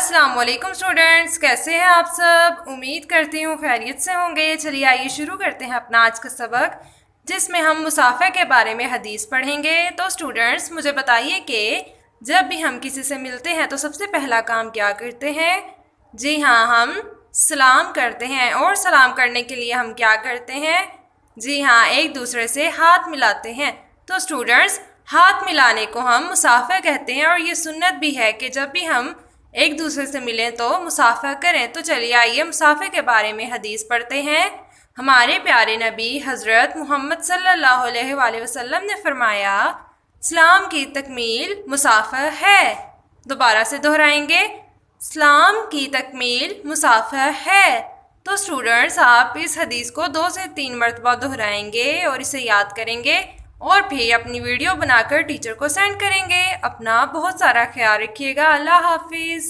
अस्सलाम वालेकुम स्टूडेंट्स, कैसे हैं आप सब। उम्मीद करती हूँ खैरियत से होंगे। चलिए आइए शुरू करते हैं अपना आज का सबक, जिसमें हम मुसाफिर के बारे में हदीस पढ़ेंगे। तो स्टूडेंट्स मुझे बताइए कि जब भी हम किसी से मिलते हैं तो सबसे पहला काम क्या करते हैं। जी हाँ, हम सलाम करते हैं। और सलाम करने के लिए हम क्या करते हैं। जी हाँ, एक दूसरे से हाथ मिलाते हैं। तो स्टूडेंट्स, हाथ मिलाने को हम मुसाफिर कहते हैं और ये सुन्नत भी है कि जब भी हम एक दूसरे से मिलें तो मुसाफा करें। तो चलिए आइए मुसाफे के बारे में हदीस पढ़ते हैं। हमारे प्यारे नबी हज़रत मोहम्मद सल्लल्लाहु अलैहि वसल्लम ने फरमाया, इस्लाम की तकमील मुसाफा है। दोबारा से दोहराएंगे, इस्लाम की तकमील मुसाफा है। तो स्टूडेंट्स, आप इस हदीस को 2 से 3 मरतबा दोहराएंगे और इसे याद करेंगे और फिर अपनी वीडियो बनाकर टीचर को सेंड करेंगे। अपना बहुत सारा ख्याल रखिएगा। अल्लाह हाफिज़।